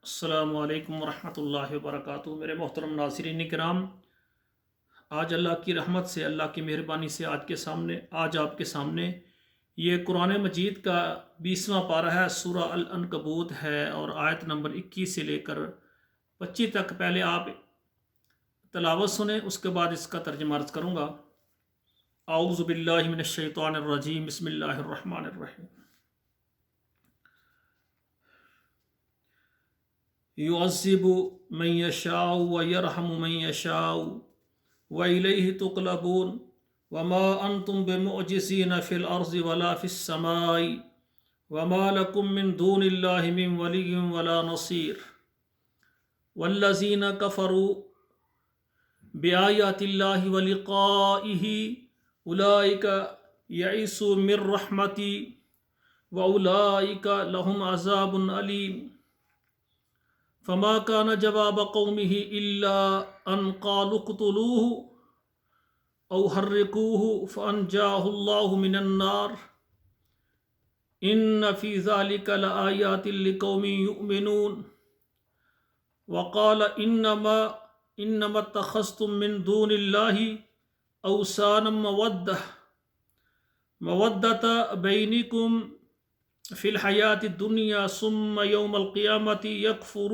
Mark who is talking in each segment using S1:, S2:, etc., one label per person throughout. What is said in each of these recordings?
S1: السلام علیکم ورحمۃ اللہ وبرکاتہ۔ میرے محترم ناظرین کرام، آج اللہ کی رحمت سے، اللہ کی مہربانی سے آج آپ کے سامنے یہ قرآن مجید کا 20واں پارہ ہے، سورہ العنکبوت ہے، اور آیت نمبر 21 سے لے کر 25 تک پہلے آپ تلاوت سنیں، اس کے بعد اس کا ترجمہ عرض کروں گا۔ اعوذ باللہ من الشیطان الرجیم، بسم اللہ الرحمن الرحیم۔ يعذب من يشاء ويرحم من يشاء وإليه تقلبون وما أنتم بمعجزين في الأرض ولا في السماء وما لكم من دون الله من ولي ولا نصير والذين كفروا بآيات الله ولقائه أولئك يئسوا من رحمتي وأولئك لهم عذاب أليم فما كان جواب قومه إلا أن قالوا اقتلوه أو حرقوه فأنجاه الله من النار إن في ذلك لآيات لقوم يؤمنون وقال إنما اتخذتم من دون الله أوثانا مودة بينكم في الحياة الدنيا ثم يوم القيامة يكفر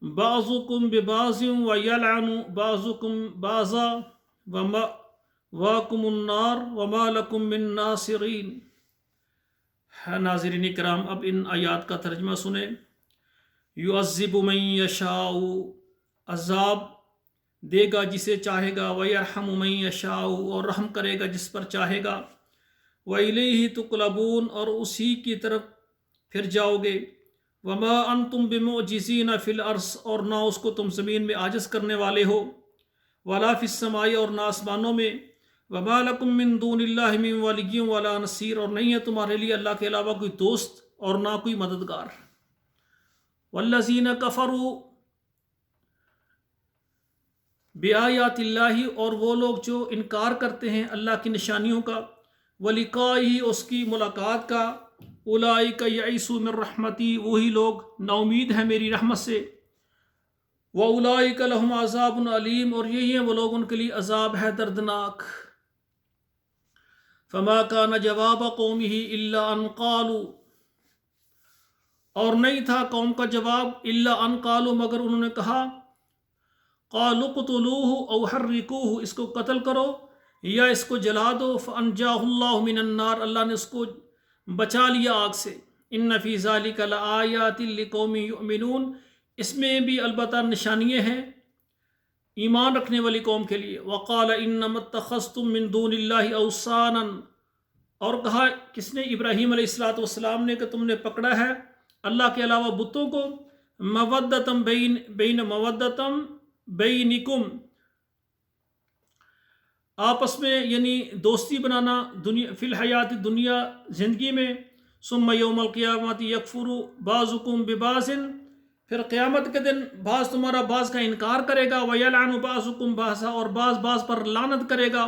S1: بعضكم ببعض ويلعن بعضكم بعضا ومأواكم النار وما لكم من ناصرين۔ ناظرین کرام، اب ان آیات کا ترجمہ سنیں۔ یعذب من یشاء، عذاب دے گا جسے چاہے گا، ویرحم من یشاء، اور رحم کرے گا جس پر چاہے گا، وَإِلَيْهِ تُقْلَبُونَ، اور اسی کی طرف پھر جاؤ گے، وَمَا أَنْتُمْ بِمُعْجِزِينَ فِي الْأَرْضِ، اور نہ اس کو تم زمین میں عاجز کرنے والے ہو، وَلَا فِي السَّمَاءِ، اور نہ آسمانوں میں، وَمَا لَكُم مِّن دُونِ اللَّهِ مِن وَلِيٍّ وَلَا نَصِيرٍ، اور نہیں ہے تمہارے لیے اللہ کے علاوہ کوئی دوست اور نہ کوئی مددگار۔ وَالَّذِينَ كَفَرُوا بِآيَاتِ اللَّهِ، اور وہ لوگ جو انکار کرتے ہیں اللہ کی نشانیوں کا، وَلِقَائِهِ، اس کی ملاقات کا، أُولَئِكَ يَئِسُوا مِن رَحْمَتِي، وہی لوگ نا امید ہیں میری رحمت سے، وَأُولَئِكَ لَهُمْ عَذَابٌ أَلِيمٌ، اور یہی ہیں وہ لوگ، ان کے لیے عذاب ہے دردناک۔ فَمَا كَانَ جَوَابَ قَوْمِهِ إِلَّا أَن قَالُوا، اور نہیں تھا قوم کا جواب، إِلَّا أَن قَالُوا، مگر انہوں نے کہا، قَالُوا اقْتُلُوهُ أَوْ حَرِّقُوهُ، اس کو قتل کرو یا اس کو جلا دو، فَأَنْجَاهُ اللَّهُ مِنَ النَّارِ، اللہ نے اس کو بچا لیا آگ سے۔ إِنَّ فِي ذَلِكَ لَآيَاتٍ لِقَوْمٍ يُؤْمِنُونَ، اس میں بھی البتہ نشانیاں ہیں ایمان رکھنے والی قوم کے لیے۔ وَقَالَ إِنَّمَا اتَّخَذْتُم مِّن دُونِ اللَّهِ أَوْثَانًا، اور کہا کس نے؟ ابراہیم علیہ السلام نے، کہ تم نے پکڑا ہے اللہ کے علاوہ بتوں کو، مودتم بینکم، آپس میں یعنی دوستی بنانا، دنیا فی الحیات دنیا، زندگی میں، ثم یوم القیامت یکفر بعضکم ببعض، پھر قیامت کے دن بعض تمہارا بعض کا انکار کرے گا، ویلعن بعضکم بعضا، اور بعض بعض پر لعنت کرے گا،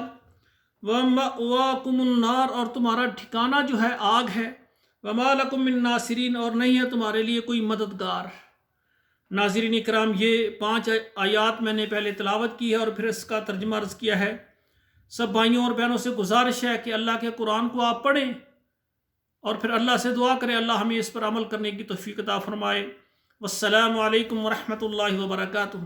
S1: ومأواکم النار، اور تمہارا ٹھکانہ جو ہے آگ ہے، وما لکم من ناصرین، اور نہیں ہے تمہارے لیے کوئی مددگار۔ ناظرین کرام، یہ 5 آیات میں نے پہلے تلاوت کی ہے اور پھر اس کا ترجمہ عرض کیا ہے۔ سب بھائیوں اور بہنوں سے گزارش ہے کہ اللہ کے قرآن کو آپ پڑھیں اور پھر اللہ سے دعا کریں، اللہ ہمیں اس پر عمل کرنے کی توفیق عطا فرمائے۔ والسلام علیکم ورحمۃ اللہ وبرکاتہ۔